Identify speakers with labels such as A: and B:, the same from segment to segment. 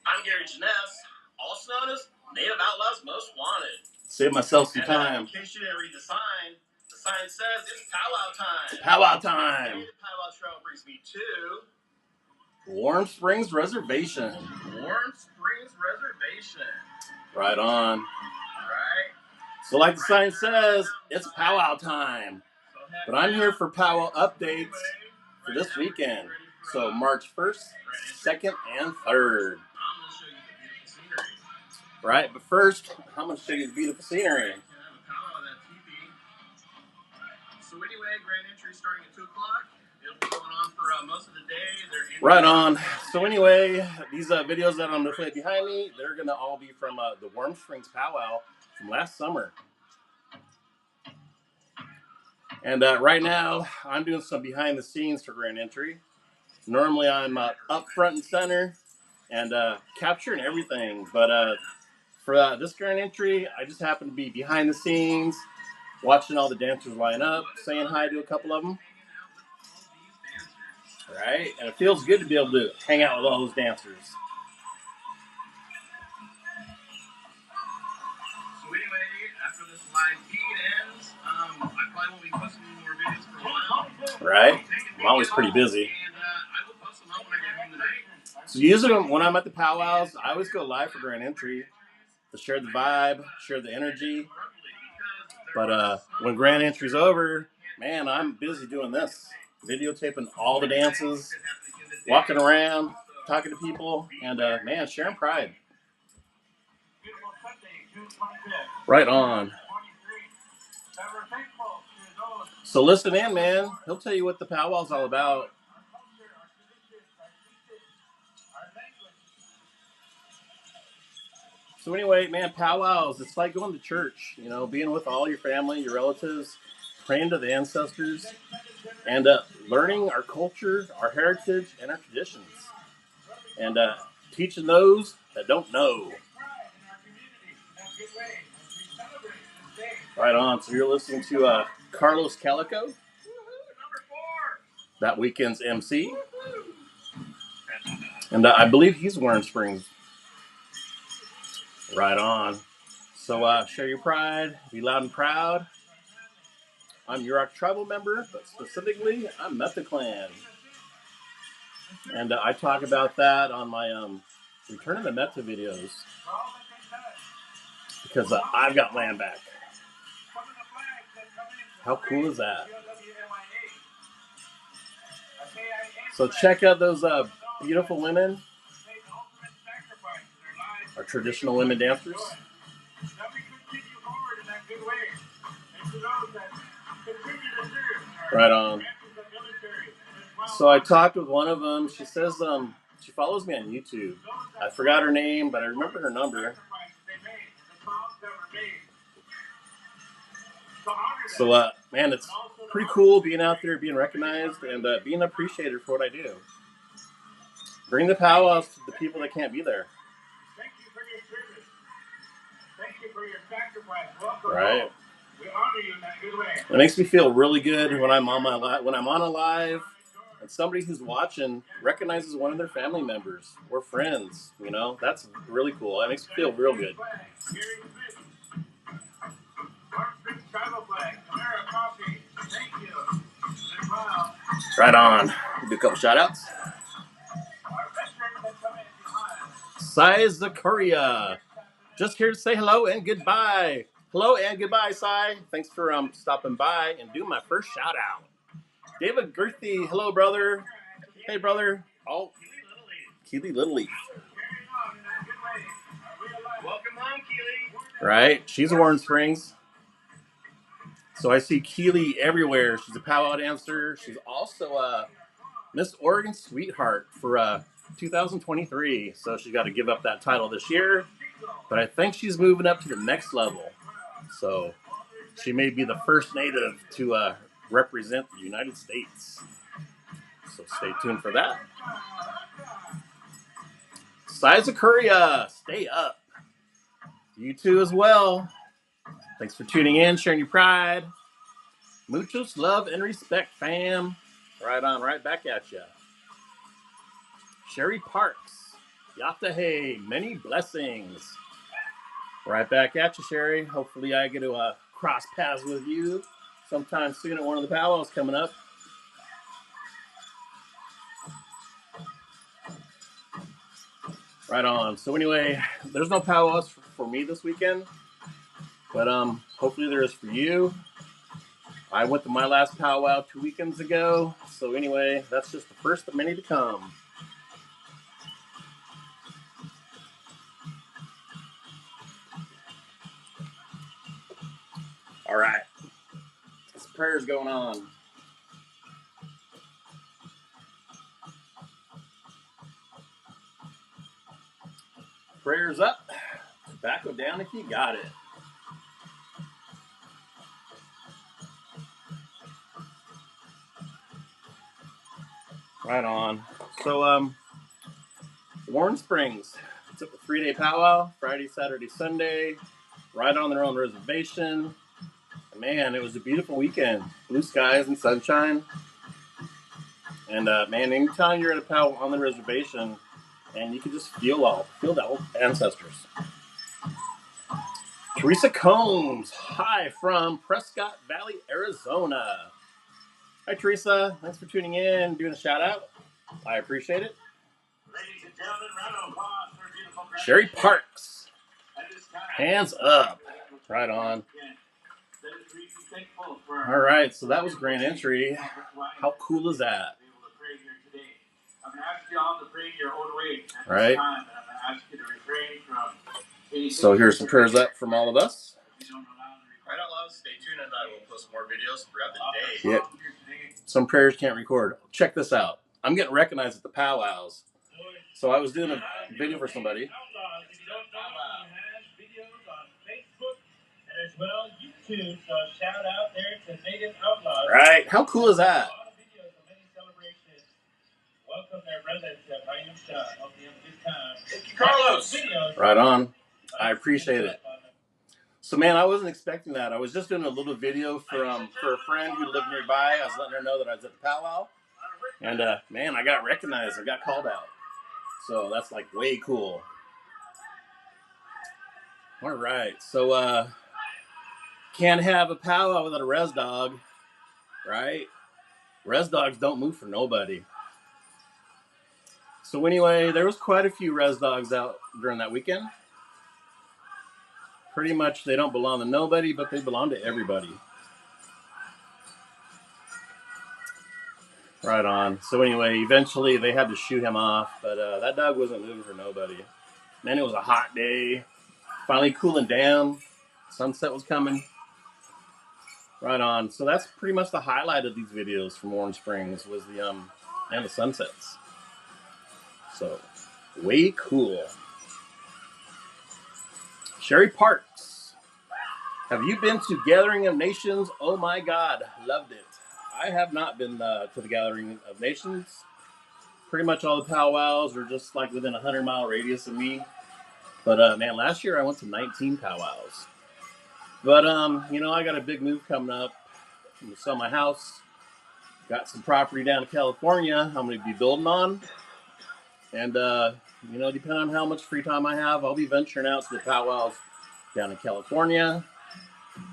A: I'm Gary Janess, also known as Native Outlaws Most Wanted. Save myself some time. In case you didn't read the sign says it's powwow time. It's powwow time. The powwow trail brings me to Warm Springs Reservation. Warm Springs Reservation. Right on. Right. So like the sign says, it's powwow time. But I'm here for powwow updates for this weekend. So March 1st, 2nd, and 3rd. Right, but first, I'm going to show you the beautiful scenery. So anyway, grand entry starting at 2 o'clock. It'll be going on for most of the day. Right on. So anyway, these videos that I'm going to play behind me, they're going to all be from the Warm Springs Powwow from last summer. And right now, I'm doing some behind the scenes for grand entry. Normally, I'm up front and center and capturing everything. But for this grand entry, I just happen to be behind the scenes, watching all the dancers line up, saying hi to a couple of them. Right? And it feels good to be able to hang out with all those dancers. So anyway, after this live feed ends, I probably won't be posting any more videos for a while. Right? I'm always pretty busy. And I will post them up when I get home tonight. So usually when I'm at the powwows, I always go live for grand entry to share the vibe, share the energy. But when grand entry's over, man, I'm busy doing this. Videotaping all the dances, walking around, talking to people, and man, sharing pride. Right on. So listen in, man. He'll tell you what the powwow's all about. So anyway, man, powwows, it's like going to church, you know, being with all your family, your relatives, praying to the ancestors, and learning our culture, our heritage, and our traditions. And teaching those that don't know. Right on. So you're listening to Carlos Calico, that weekend's MC. And I believe he's Warm Springs. Right on. So share your pride, be loud and proud. I'm Yurok tribal member, but specifically, I'm Meta Clan. And I talk about that on my Return of the Meta videos. Because I've got land back. How cool is that? So check out those beautiful women. Our traditional women dancers. Right on. So I talked with one of them. She says she follows me on YouTube. I forgot her name, but I remember her number. So man, it's pretty cool being out there, being recognized, and being appreciated for what I do. Bring the powwows to the people that can't be there. Thank you for your service. Thank you for your sacrifice. Welcome. Right. We honor you in that good way. It makes me feel really good when I'm on a live, and somebody who's watching recognizes one of their family members or friends. You know, that's really cool. That makes me feel real good. Right on. Do a couple shout outs. Sai Zakaria. Just here to say hello and goodbye. Hello and goodbye, Sai. Thanks for stopping by and doing my first shout out. David Girthy. Hello, brother. Hey, brother. Oh, Keely Little Leaf. Welcome home, Keely. Right. She's a Warm Springs. So I see Keely everywhere. She's a powwow dancer. She's also a Miss Oregon Sweetheart for 2023. So she's got to give up that title this year. But I think she's moving up to the next level. So she may be the first native to represent the United States. So stay tuned for that. Size of Korea, stay up. You too as well. Thanks for tuning in, sharing your pride. Muchos love and respect, fam. Right on, right back at ya. Sherry Parks. Yatta hey, many blessings. Right back at you, Sherry. Hopefully I get to cross paths with you sometime soon at one of the powwows coming up. Right on. So anyway, there's no powwows for me this weekend, but hopefully there is for you. I went to my last powwow 2 weekends ago, so anyway, that's just the first of many to come. All right, this prayer's going on. Prayers up, tobacco down if you got it. Right on. So, Warren Springs. It's a 3-day powwow, Friday, Saturday, Sunday, right on their own reservation. And man, it was a beautiful weekend. Blue skies and sunshine. And man, anytime you're at a powwow on the reservation, and you can just feel the old ancestors. Teresa Combs, hi from Prescott Valley, Arizona. Hi, Teresa. Thanks for tuning in, doing a shout out. I appreciate it. Ladies and gentlemen, round of applause for beautiful Sherry Parks. Hands up. Right on. All right, so that was grand entry. How cool is that? I'm going to ask you all to pray your own way. Right. I'm going to ask you to refrain from. So here's some prayers up from all of us. Right out loud, stay tuned, and I will post more videos throughout the day. Yep. Some prayers can't record. Check this out. I'm getting recognized at the powwows. So I was doing a video for somebody. If you don't know, he has videos on Facebook and as well YouTube. So shout out there to Native Outlaws. Right. How cool is that? Welcome their residents at Ryan Shot. Hope you have a good time. Thank you, Carlos. Right on. I appreciate it. So, man, I wasn't expecting that. I was just doing a little video for a friend who lived nearby. I was letting her know that I was at the powwow. And, man, I got recognized. I got called out. So that's, like, way cool. All right. So, can't have a powwow without a res dog, right? Res dogs don't move for nobody. So anyway, there was quite a few res dogs out during that weekend. Pretty much they don't belong to nobody, but they belong to everybody. Right on. So anyway, eventually they had to shoot him off, but that dog wasn't moving for nobody. Man, it was a hot day. Finally cooling down. Sunset was coming. Right on. So that's pretty much the highlight of these videos from Warren Springs was the sunsets. So way cool. Sherry Parks. Have you been to Gathering of Nations? Oh my God, loved it. I have not been to the Gathering of Nations. Pretty much all the powwows are just like within a 100-mile radius of me. But man, last year I went to 19 powwows. But I got a big move coming up. I'm gonna sell my house. Got some property down in California I'm gonna be building on. And depending on how much free time I have, I'll be venturing out to the powwows down in California.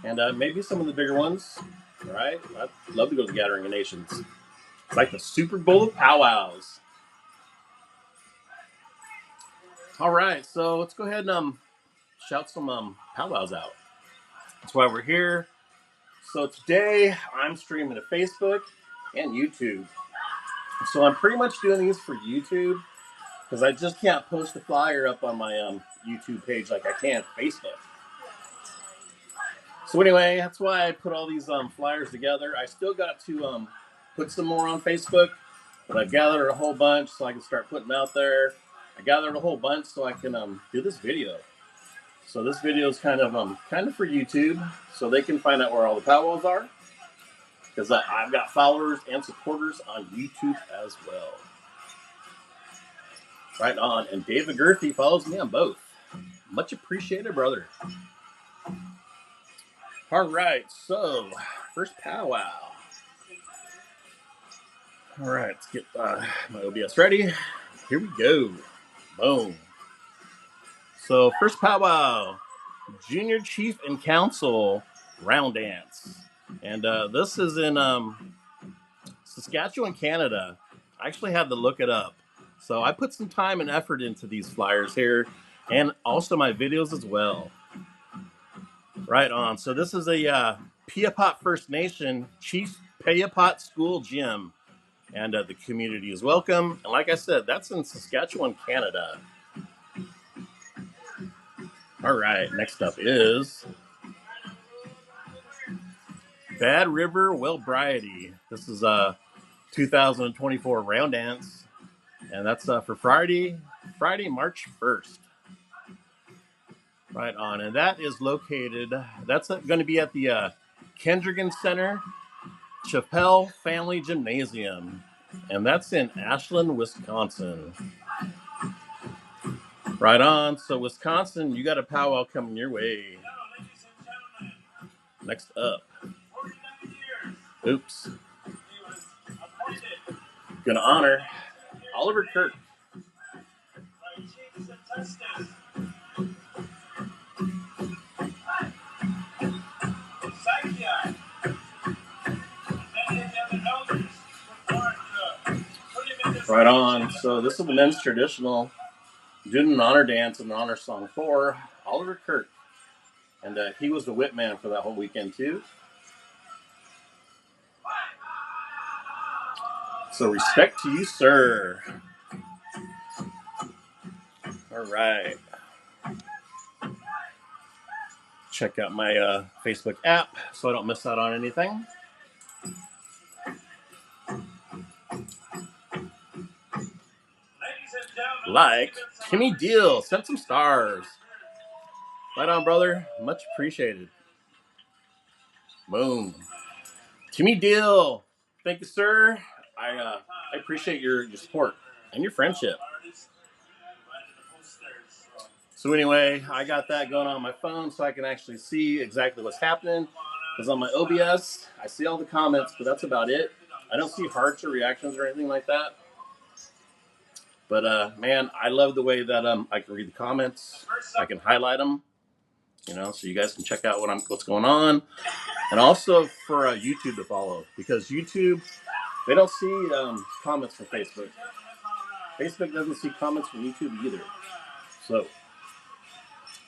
A: And maybe some of the bigger ones. All right. I'd love to go to the Gathering of Nations. It's like the Super Bowl of powwows. All right. So let's go ahead and shout some powwows out. That's why we're here. So today I'm streaming to Facebook and YouTube. So I'm pretty much doing these for YouTube because I just can't post a flyer up on my YouTube page like I can Facebook. So anyway, that's why I put all these flyers together. I still got to put some more on Facebook, but I've gathered a whole bunch so I can start putting them out there. I gathered a whole bunch so I can do this video. So this video is kind of for YouTube, so they can find out where all the powwows are. Because I've got followers and supporters on YouTube as well. Right on. And David Gerthy follows me on both. Much appreciated, brother. All right, so first powwow. All right, let's get my OBS ready. Here we go. Boom. So first powwow, Junior Chief and Council round dance. And this is in Saskatchewan, Canada. I actually had to look it up. So I put some time and effort into these flyers here and also my videos as well. Right on. So this is a Piapot First Nation Chief Piapot School Gym. And the community is welcome. And like I said, that's in Saskatchewan, Canada. All right, next up is Bad River Wellbriety. This is a 2024 round dance. And that's for Friday, March 1st. Right on. And that is located, that's going to be at the Kendrigan Center, Chappelle Family Gymnasium. And that's in Ashland, Wisconsin. Right on. So, Wisconsin, you got a powwow coming your way. Next up. Oops. Gonna honor Oliver Kirk. Right on. So this is the men's traditional. Doing an honor dance and an honor song for Oliver Kirk. And he was the whip man for that whole weekend too. So respect to you, sir. All right. Check out my Facebook app so I don't miss out on anything. Like Timmy Deal, sent some stars. Right on, brother. Much appreciated. Boom. Timmy Deal. Thank you, sir. I appreciate your support and your friendship. So anyway, I got that going on my phone so I can actually see exactly what's happening. Because on my OBS, I see all the comments, but that's about it. I don't see hearts or reactions or anything like that. But man, I love the way that I can read the comments. I can highlight them, so you guys can check out what's going on. And also for YouTube to follow, because YouTube, they don't see comments from Facebook. Facebook doesn't see comments from YouTube either. So,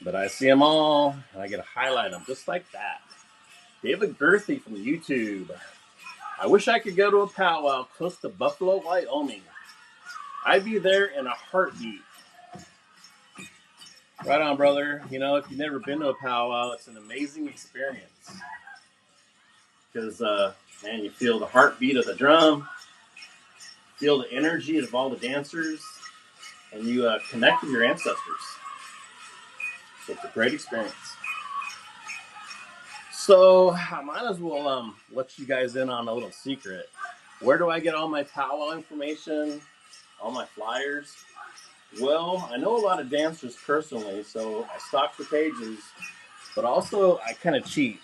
A: but I see them all, and I get to highlight them just like that. David Gerthy from YouTube. I wish I could go to a powwow close to Buffalo, Wyoming. I'd be there in a heartbeat. Right on, brother. If you've never been to a powwow, it's an amazing experience. Because, man, you feel the heartbeat of the drum, feel the energy of all the dancers, and you connect with your ancestors. So it's a great experience. So I might as well let you guys in on a little secret. Where do I get all my powwow information, all my flyers? Well, I know a lot of dancers personally, so I stalk the pages, but also I kind of cheat.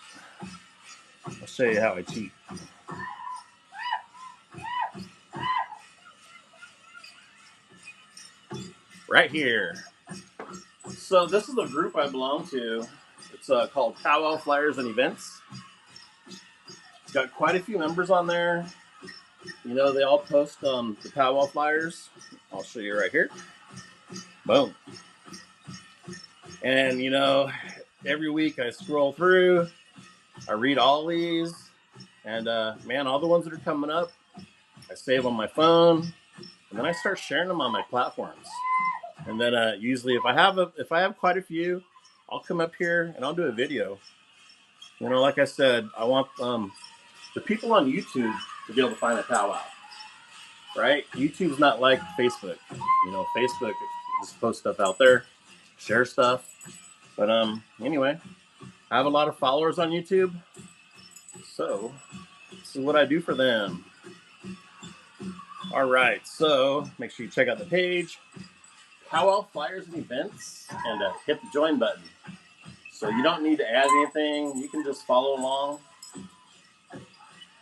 A: I'll show you how I cheat. Right here. So this is a group I belong to. It's called Powwow Flyers and Events. It's got quite a few members on there. They all post the powwow flyers. I'll show you right here. Boom. And, every week I scroll through. I read all these. And, man, all the ones that are coming up, I save on my phone. And then I start sharing them on my platforms. And then usually if I have quite a few, I'll come up here and I'll do a video. Like I said, I want the people on YouTube to be able to find a powwow. Right? YouTube's not like Facebook. Facebook just post stuff out there, share stuff. But anyway, I have a lot of followers on YouTube. So this is what I do for them. All right, so make sure you check out the page, Powwow Flyers and Events, and hit the join button. So you don't need to add anything. You can just follow along.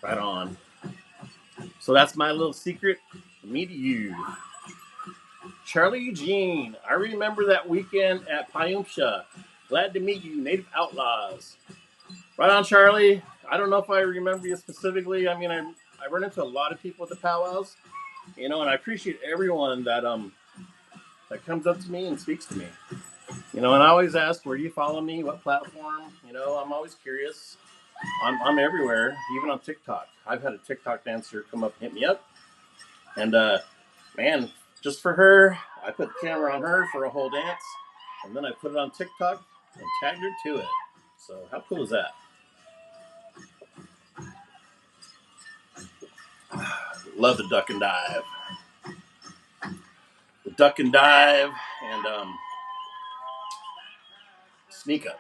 A: Right on. So that's my little secret from me to you. Charlie Eugene. I remember that weekend at Payumsha. Glad to meet you, Native Outlaws. Right on, Charlie. I don't know if I remember you specifically. I mean, I run into a lot of people at the powwows, and I appreciate everyone that comes up to me and speaks to me. And I always ask, where do you follow me? What platform? I'm always curious. I'm everywhere, even on TikTok. I've had a TikTok dancer come up and hit me up. And, man, just for her, I put the camera on her for a whole dance. And then I put it on TikTok and tagged her to it. So how cool is that? Love the duck and dive. The duck and dive and sneak up.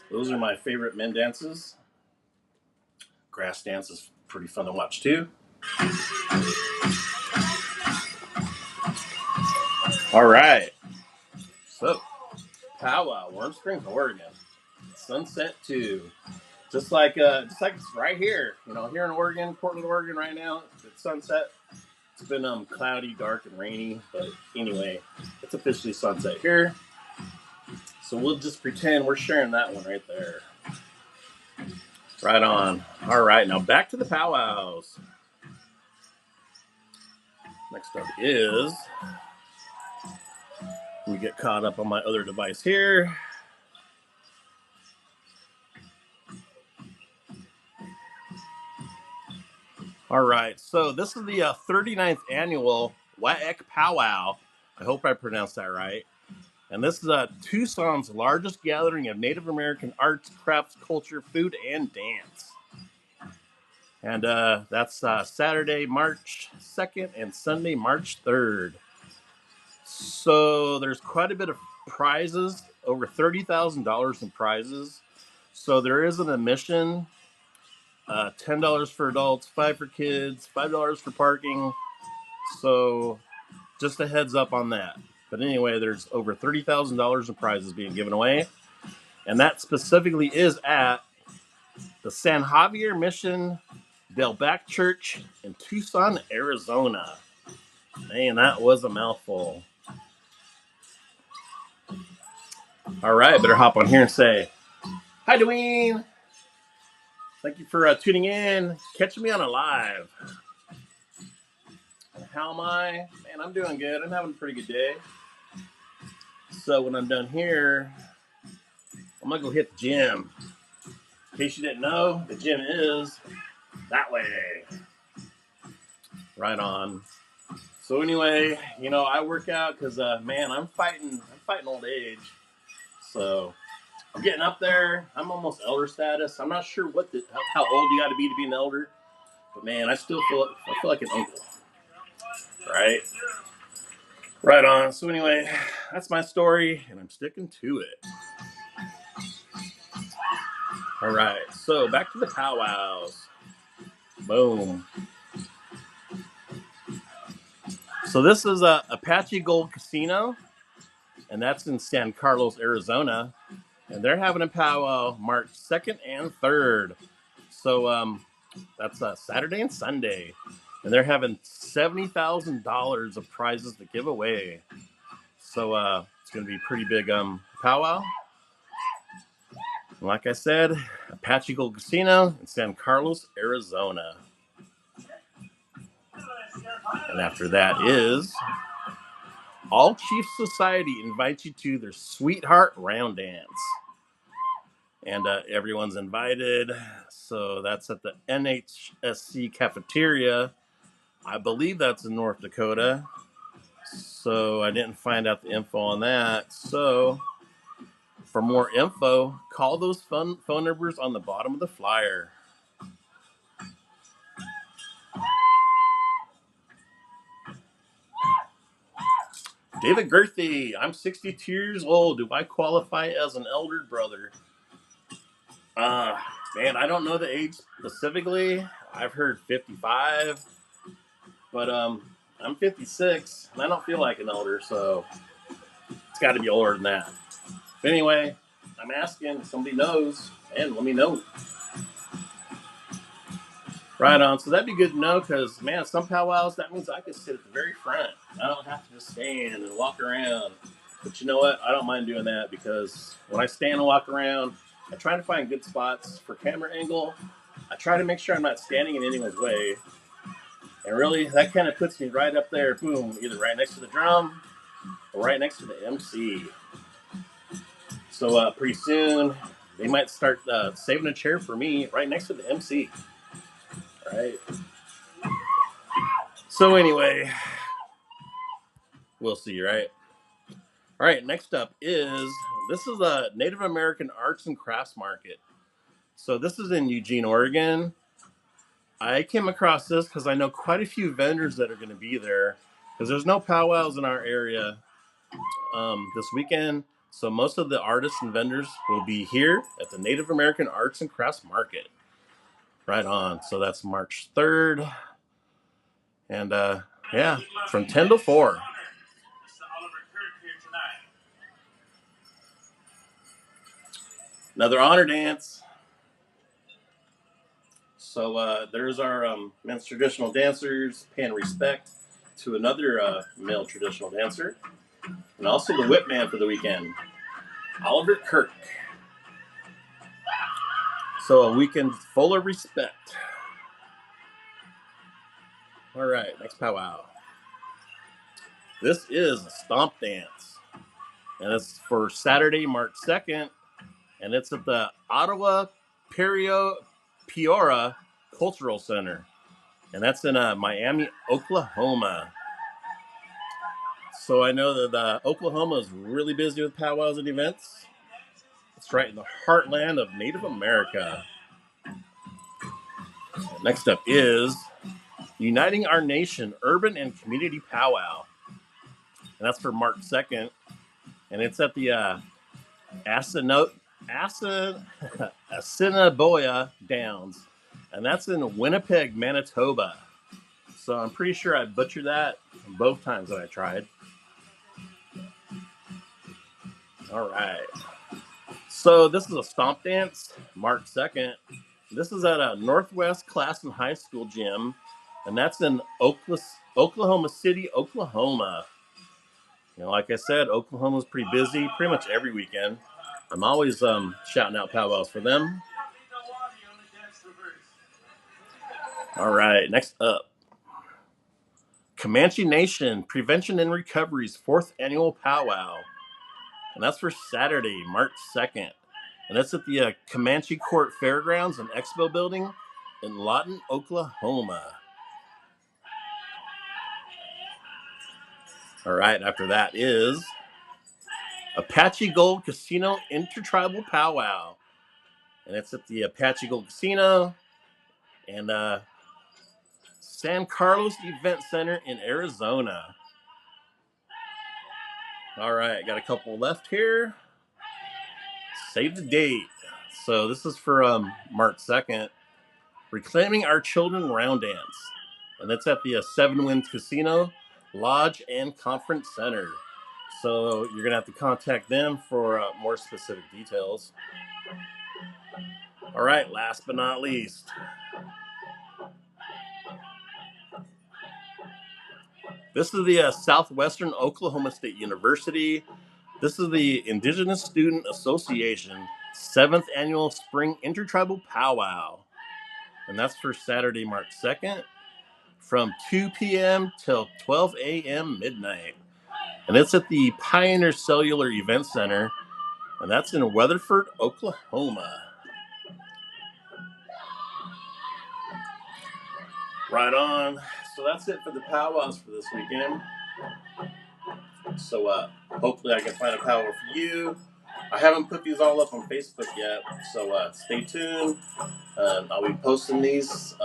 A: Those are my favorite men dances. Grass dance is pretty fun to watch too. All right. So, Powwow, Warm Springs, Oregon. Sunset 2. Just like it's right here. Here in Oregon, Portland, Oregon right now, it's sunset. It's been cloudy, dark, and rainy. But anyway, it's officially sunset here. So we'll just pretend we're sharing that one right there. Right on. All right, now back to the powwows. Next up is, we get caught up on my other device here. All right, so this is the 39th annual Waek Powwow. I hope I pronounced that right. And this is Tucson's largest gathering of Native American arts, crafts, culture, food, and dance. And that's Saturday, March 2nd and Sunday, March 3rd. So there's quite a bit of prizes, over $30,000 in prizes. So there is an admission, $10 for adults, $5 for kids, $5 for parking. So just a heads up on that. But anyway, there's over $30,000 in prizes being given away. And that specifically is at the San Javier Mission Del Bac Church in Tucson, Arizona. Man, that was a mouthful. All right, better hop on here and say, hi, Dwayne. Thank you for tuning in, catching me on a live. How am I? Man, I'm doing good. I'm having a pretty good day. So when I'm done here, I'm going to go hit the gym. In case you didn't know, the gym is that way. Right on. So anyway, I work out because, man, I'm fighting old age. So I'm getting up there. I'm almost elder status. I'm not sure how old you got to be an elder, but man, I feel like an uncle. Right on. So anyway, that's my story, and I'm sticking to it. All right. So back to the powwows. Boom. So this is Apache Gold Casino, and that's in San Carlos, Arizona. And they're having a powwow March 2nd and 3rd. So that's Saturday and Sunday. And they're having $70,000 of prizes to give away. So it's going to be a pretty big powwow. And like I said, Apache Gold Casino in San Carlos, Arizona. And after that is All Chief Society invites you to their Sweetheart Round Dance. And everyone's invited. So that's at the NHSC cafeteria. I believe that's in North Dakota. So I didn't find out the info on that. So for more info, call those phone numbers on the bottom of the flyer. David Gerthy, I'm 62 years old. Do I qualify as an elder brother? Man, I don't know the age specifically. I've heard 55, but I'm 56, and I don't feel like an elder, so it's got to be older than that. But anyway, I'm asking if somebody knows, and let me know. Right on. So that'd be good to know because, man, some powwows, that means I can sit at the very front. I don't have to just stand and walk around. But you know what? I don't mind doing that because when I stand and walk around, I try to find good spots for camera angle. I try to make sure I'm not standing in anyone's way. And really, that kind of puts me right up there, boom, either right next to the drum or right next to the MC. So pretty soon, they might start saving a chair for me right next to the MC. Right? So anyway, we'll see, right? All right, next up this is a Native American Arts and Crafts Market. So this is in Eugene, Oregon. I came across this because I know quite a few vendors that are going to be there because there's no powwows in our area this weekend. So most of the artists and vendors will be here at the Native American Arts and Crafts Market. Right on. So that's March 3rd. And yeah, from 10 to 4. Another honor dance. So there's our men's traditional dancers paying respect to another male traditional dancer. And also the whip man for the weekend, Oliver Kirk. So a weekend full of respect. All right, next powwow. This is a stomp dance. And it's for Saturday, March 2nd. And it's at the Ottawa Peoria Cultural Center. And that's in Miami, Oklahoma. So I know that Oklahoma is really busy with powwows and events. It's right in the heartland of Native America. Next up is Uniting Our Nation Urban and Community Powwow. And that's for March 2nd. And it's at the Assiniboia Downs. And that's in Winnipeg, Manitoba. So I'm pretty sure I butchered that both times that I tried. All right. So this is a stomp dance, March 2nd. This is at a Northwest Classen High School gym, and that's in Oklahoma City, Oklahoma. You know, like I said, Oklahoma's pretty busy pretty much every weekend. I'm always shouting out powwows for them. All right, next up. Comanche Nation Prevention and Recovery's 4th Annual Powwow. And that's for Saturday, March 2nd. And that's at the Comanche Court Fairgrounds and Expo Building in Lawton, Oklahoma. All right, after that is Apache Gold Casino Intertribal Powwow. And it's at the Apache Gold Casino and San Carlos Event Center in Arizona. All right, got a couple left here. Save the date. So this is for March 2nd. Reclaiming Our Children Round Dance. And that's at the Seven Winds Casino, Lodge, and Conference Center. So you're going to have to contact them for more specific details. All right, last but not least. This is the Southwestern Oklahoma State University. This is the Indigenous Student Association 7th Annual Spring Intertribal Powwow. And that's for Saturday, March 2nd from 2 p.m. till 12 a.m. midnight. And it's at the Pioneer Cellular Event Center, and that's in Weatherford, Oklahoma. Right on. So that's it for the powwows for this weekend. So hopefully I can find a powwow for you. I haven't put these all up on Facebook yet, so stay tuned. I'll be posting these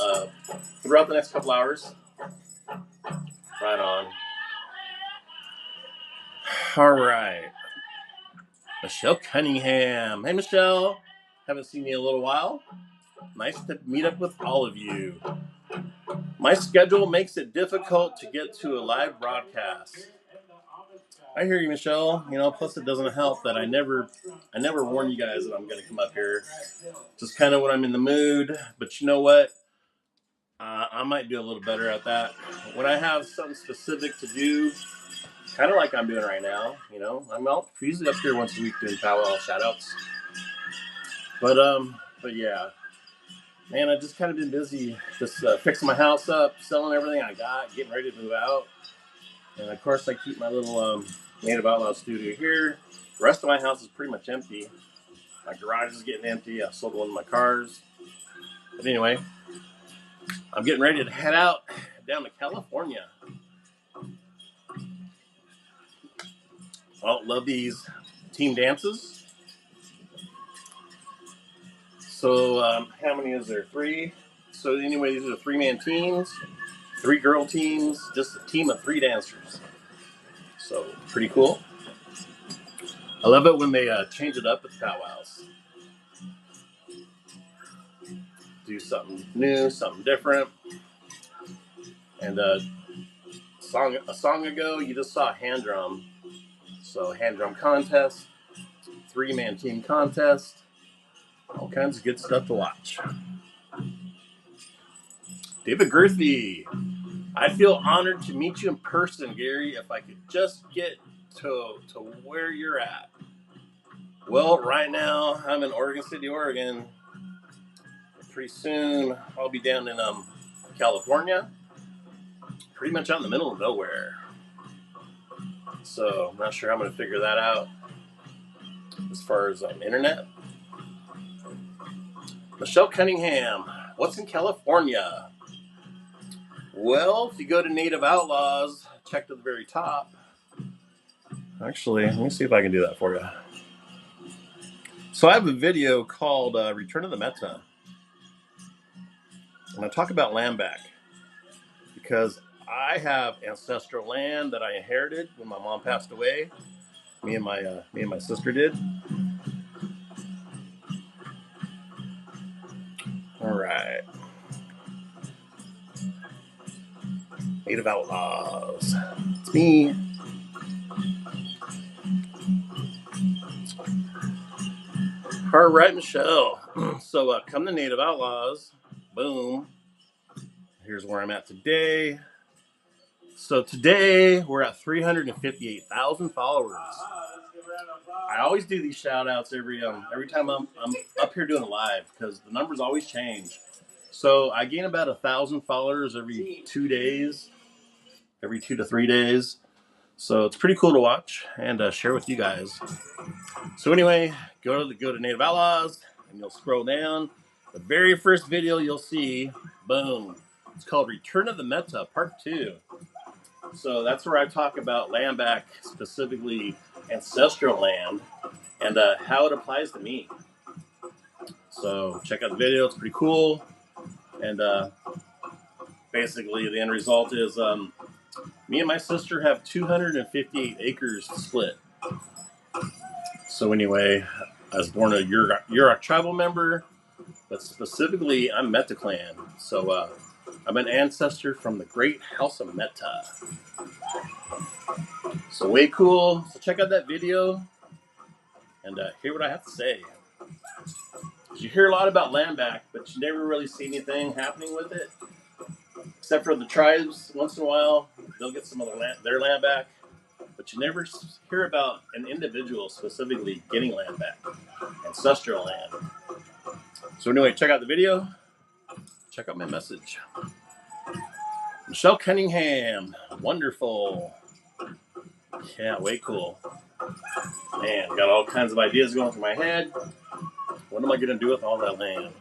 A: throughout the next couple hours. Right on. All right. Michelle Cunningham. Hey, Michelle. Haven't seen you in a little while. Nice to meet up with all of you. My schedule makes it difficult to get to a live broadcast. I hear you, Michelle. You know, plus it doesn't help that I never warn you guys that I'm going to come up here. Just kind of when I'm in the mood. But you know what? I might do a little better at that. When I have something specific to do, kind of like I'm doing right now, you know, I'm usually up here once a week doing Powwow shoutouts. But yeah, man, I just kind of been busy just fixing my house up, selling everything I got, getting ready to move out. And of course, I keep my little Native Outlaw studio here. The rest of my house is pretty much empty. My garage is getting empty. I sold one of my cars. But anyway, I'm getting ready to head out down to California. Oh, love these team dances. So how many is there? 3. So anyway, these are 3-man teams, 3 girl teams, just a team of 3 dancers. So pretty cool. I love it when they change it up at the powwows. Do something new, something different. And a song ago, you just saw a hand drum. So hand drum contest, 3-man team contest, all kinds of good stuff to watch. David Girthy, I feel honored to meet you in person, Gary. If I could just get to where you're at. Well, right now I'm in Oregon City, Oregon. Pretty soon I'll be down in California, pretty much out in the middle of nowhere. So I'm not sure how I'm going to figure that out as far as internet. Michelle Cunningham, what's in California? Well, if you go to Native Outlaws, check to the very top. Actually, let me see if I can do that for you. So I have a video called Return of the Meta. And I talk about land back because I have ancestral land that I inherited when my mom passed away. Me and my sister did. All right. Native Outlaws. It's me. All right, Michelle. So come to Native Outlaws. Boom. Here's where I'm at today. So today we're at 358,000 followers. I always do these shout outs every time I'm up here doing a live because the numbers always change. So I gain about 1,000 followers every 2 days, every 2 to 3 days. So it's pretty cool to watch and share with you guys. So anyway, go to Native Outlaws and you'll scroll down. The very first video you'll see, boom, it's called Return of the Meta Part 2. So that's where I talk about land back, specifically ancestral land, and how it applies to me. So check out the video; it's pretty cool. And basically, the end result is me and my sister have 258 acres to split. So anyway, I was born a Yurok tribal member, but specifically, I'm Meta clan. So I'm an ancestor from the Great House of Meta. So way cool. So check out that video and hear what I have to say. You hear a lot about land back, but you never really see anything happening with it. Except for the tribes, once in a while, they'll get some of their land back. But you never hear about an individual specifically getting land back, ancestral land. So anyway, check out the video. Check out my message. Michelle Cunningham, wonderful. Yeah, way cool. Man, got all kinds of ideas going through my head. What am I going to do with all that land?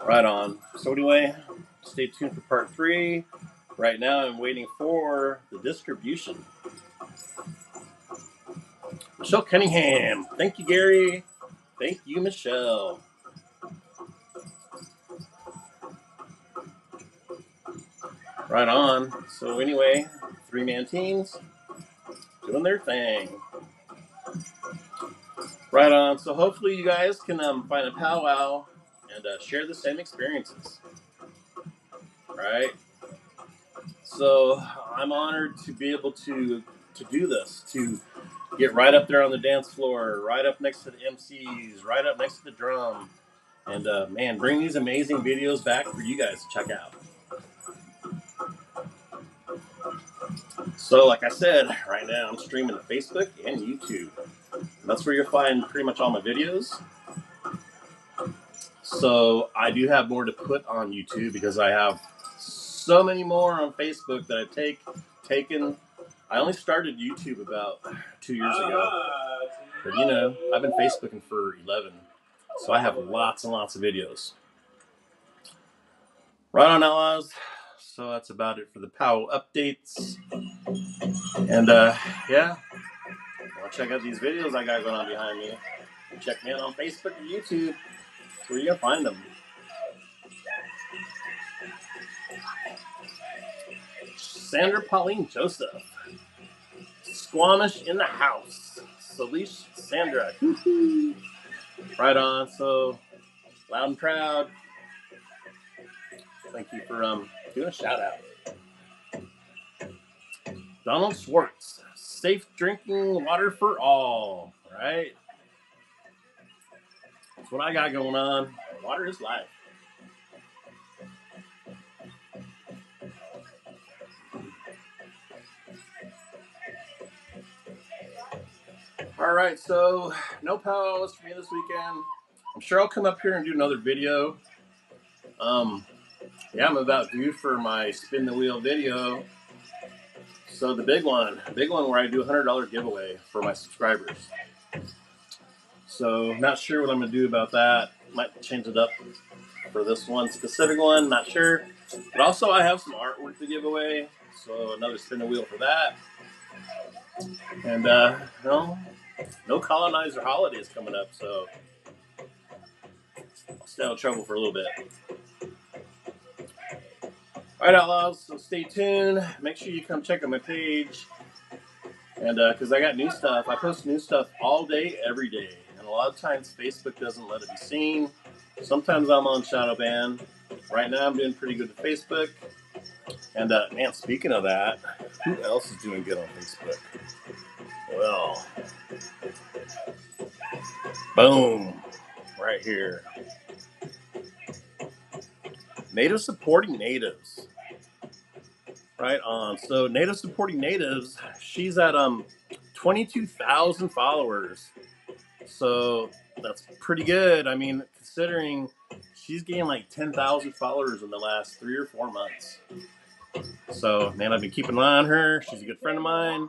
A: Right on. So anyway, stay tuned for part 3. Right now I'm waiting for the distribution. Michelle Cunningham. Thank you, Gary. Thank you, Michelle. Right on. So anyway, 3-man teams doing their thing. Right on. So hopefully you guys can find a powwow and share the same experiences. Right? So I'm honored to be able to do this, to get right up there on the dance floor, right up next to the MCs, right up next to the drum, And man, bring these amazing videos back for you guys to check out. So like I said, right now I'm streaming to Facebook and YouTube. That's where you'll find pretty much all my videos. So I do have more to put on YouTube because I have so many more on Facebook that I've taken. I only started YouTube about 2 years ago. But you know, I've been Facebooking for 11. So I have lots and lots of videos. Right on, Outlaws. So that's about it for the Powwow updates. And yeah, want to check out these videos I got going on behind me. Check me out on Facebook or YouTube. That's where you're going to find them. Sandra Pauline Joseph. Squamish in the house. Salish Sandra. Right on. So, loud and proud. Thank you for doing a shout out. Donald Schwartz. Safe drinking water for all. Right? That's what I got going on. Water is life. All right, so no powwows for me this weekend. I'm sure I'll come up here and do another video. Yeah, I'm about due for my spin the wheel video. So the big one where I do a $100 giveaway for my subscribers. So not sure what I'm gonna do about that. Might change it up for this one specific one, not sure. But also I have some artwork to give away, so another spin the wheel for that. And no colonizer holidays coming up, so I'll stay out of trouble for a little bit. All right, Outlaws, so stay tuned. Make sure you come check out my page. And because I got new stuff. I post new stuff all day, every day. And a lot of times Facebook doesn't let it be seen. Sometimes I'm on shadow ban. Right now I'm doing pretty good with Facebook. And man, speaking of that, who else is doing good on Facebook? Well, boom, right here. Native Supporting Natives. Right on. So Native Supporting Natives, she's at 22,000 followers. So that's pretty good. I mean, considering she's gained like 10,000 followers in the last 3 or 4 months. So man, I've been keeping an eye on her. She's a good friend of mine.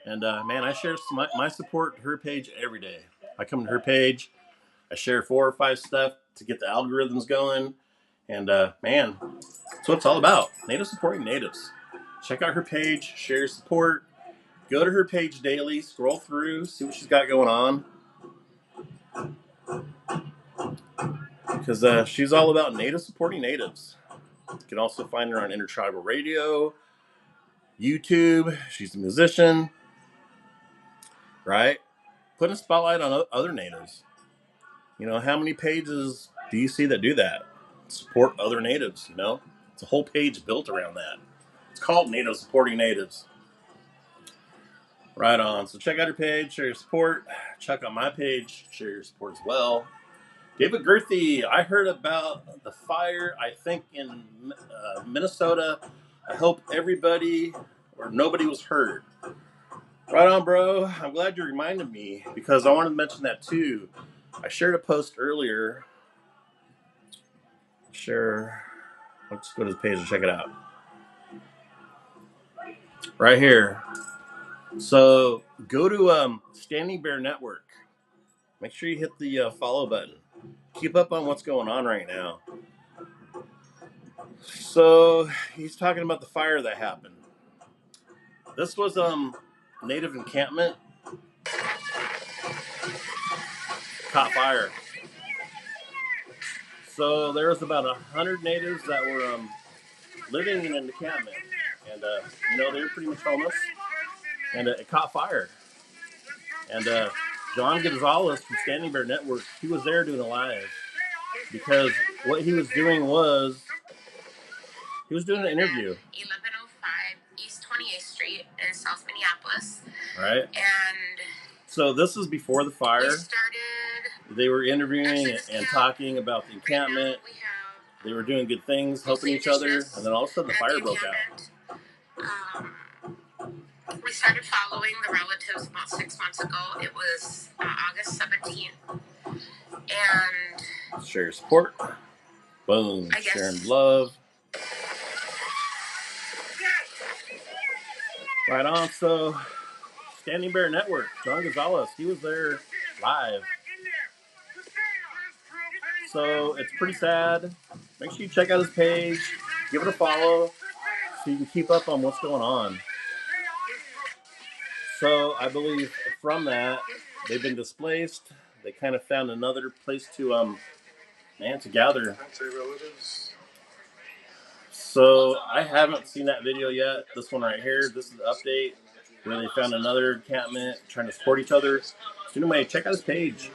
A: And man, I share my support to her page every day. I come to her page, I share 4 or 5 stuff to get the algorithms going. And man, that's what it's all about. Native Supporting Natives. Check out her page, share your support. Go to her page daily, scroll through, see what she's got going on. Because she's all about Native Supporting Natives. You can also find her on Intertribal Radio, YouTube. She's a musician, right? Put a spotlight on other natives. You know, how many pages do you see that do that? Support other natives, you know? It's a whole page built around that. It's called Native Supporting Natives. Right on. So check out her page, share your support. Check out my page, share your support as well. David Girthy, I heard about the fire, I think, in Minnesota. I hope everybody or nobody was hurt. Right on, bro. I'm glad you reminded me because I wanted to mention that too. I shared a post earlier. Share. Let's go to the page and check it out. Right here. So go to Standing Bear Network. Make sure you hit the follow button. Keep up on what's going on right now. So he's talking about the fire that happened. This was native encampment caught fire. So there was about 100 natives that were living in an encampment, and you know, they were pretty much homeless, and it caught fire. And John Gonzalez from Standing Bear Network, he was there doing a live because what he was doing was he was doing an interview. 1105 East 28th Street in South Minneapolis. Right. And so this is before the fire. We started They were interviewing and talking about the encampment. They were doing good things, helping each other, and then all of a sudden the fire broke out.
B: We started following the relatives about 6 months ago. It was August 17th. And
A: share your support. Boom. Sharing love. Right on. So, Standing Bear Network, John Gonzalez, he was there live. So, it's pretty sad. Make sure you check out his page. Give it a follow so you can keep up on what's going on. So, I believe from that, they've been displaced. They kind of found another place to gather. So I haven't seen that video yet. This one right here, this is the update where they found another encampment trying to support each other. So anyway, check out his page.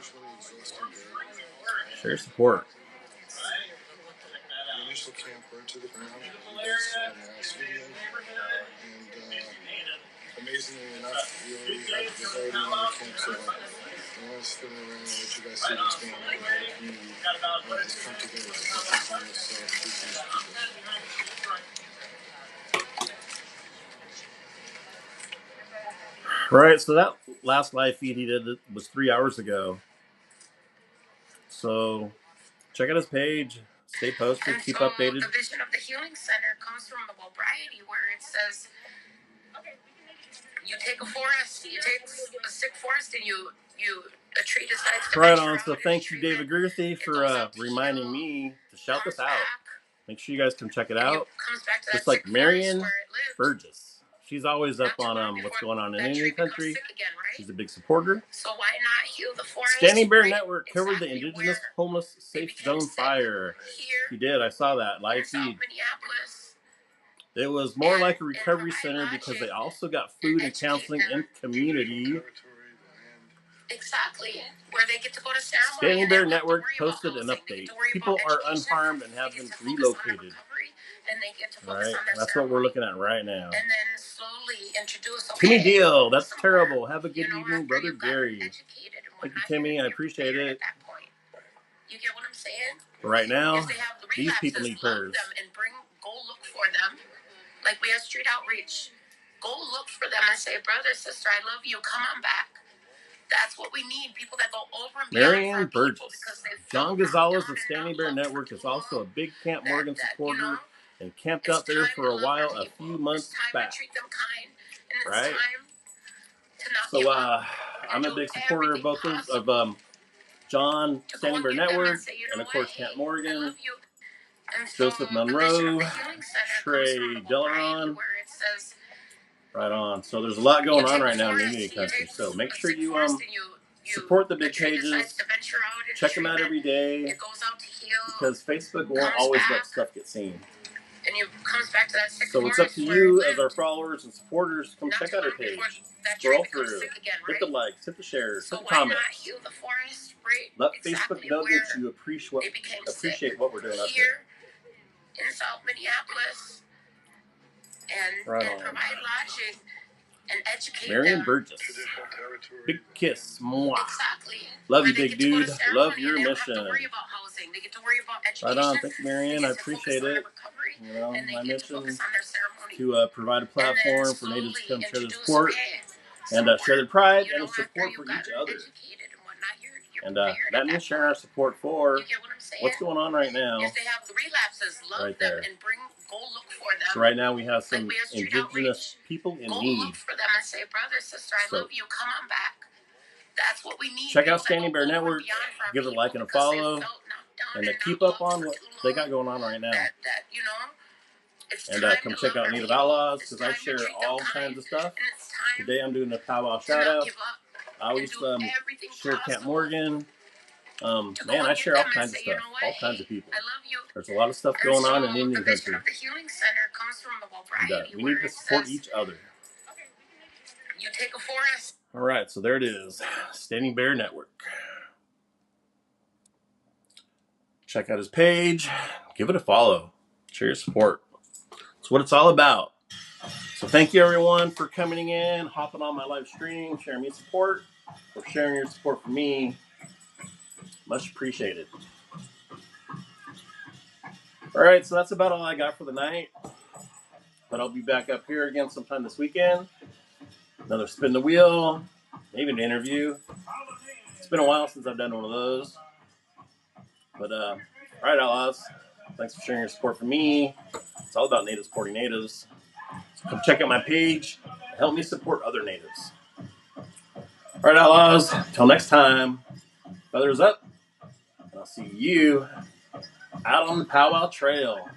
A: Share support.
B: The initial camp burned to the ground. And amazingly enough, we already had another camp, so I want to spin around and let you guys see what's going on in the community. Just come together to focus on this
A: Right, so that last live feed he did was 3 hours ago. So check out his page. Stay posted. Keep updated.
B: The vision of the healing center comes from the Wellbriety, where it says, you take a forest, you take a sick forest, and you a tree decides to
A: right on. So thank you, David Girthy, for reminding me to shout this out. Make sure you guys come check it out. Just like Marion Burgess. She's always up on what's going on in Indian country. She's a big supporter.
B: So why not heal the forest?
A: Standing Bear Network covered the Indigenous Homeless Safe Zone fire. He did. I saw that live feed. It was more like a recovery center because they also got food and counseling in community.
B: Exactly. Where they get to go to ceremony.
A: Standing Bear Network posted an update. People are unharmed and have been relocated. Right, that's what we're looking at right now.
B: And then slowly introduce.
A: Timmy Deal, that's terrible. Have a good evening, Brother Gary. Thank you, Timmy. I appreciate it.
B: You get what I'm saying?
A: But right now, these people need prayers.
B: Go look for them. Like we have street outreach. Go look for them and say, brother, sister, I love you. Come on back. That's what we need. People that go over and beyond.
A: Marion Burgess. John Gonzalez of Standing Bear Network is also a big Camp Morgan supporter and camped out there for a while a few months back. Right? So I'm a big supporter of both of John, Standing Bear Network, and of course Camp Morgan, Joseph Monroe, Trey Delaron. Right on. So there's a lot going on right now in Indian country. So make sure you support the big pages. Check them out every day because Facebook won't always let stuff get seen.
B: And you comes back to that
A: so it's up to you as our followers and supporters. Come check out our page. Scroll through. Hit the likes. Hit the shares. Hit the comments. Let Facebook know that you appreciate what we're doing up here.
B: In South Minneapolis. And provide lodging and educate
A: Marion
B: them.
A: Burgess. Big kiss. Mwah.
B: Exactly.
A: Love you, big dude. Love your mission.
B: They don't have to worry about housing. They get to worry about education.
A: Right on. Thank you, Marion. I appreciate it. You know, my mission to provide a platform for natives to come share their support and share their pride and support for each other. And that means sharing our support for what's going on right now.
B: If they have relapses, love them and go look for them.
A: So right now we have some indigenous people in need.
B: Go look for them and say, brother, sister, I love you. Come on back. That's what we need.
A: Check out Standing Bear Network. Give it a like and a follow. And keep up on what they got going on right now. And come check out Native Outlaws because I share all kinds of stuff. Today I'm doing a Powwow shout out. I always share Camp Morgan. Man, I share all kinds of stuff. All kinds of people. There's a lot of stuff going on in Indian country. And, we need to support each other.
B: You take a forest.
A: All right, so there it is. Standing Bear Network. Check out his page. Give it a follow. Share your support. That's what it's all about. So thank you, everyone, for coming in, hopping on my live stream, sharing me support, for sharing your support for me. Much appreciated. All right, so that's about all I got for the night. But I'll be back up here again sometime this weekend. Another spin the wheel, maybe an interview. It's been a while since I've done one of those. But, all right, Outlaws. Thanks for sharing your support for me. It's all about natives supporting natives. So come check out my page. Help me support other natives. All right, Outlaws. Until next time, feathers up. And I'll see you out on the Powwow Trail.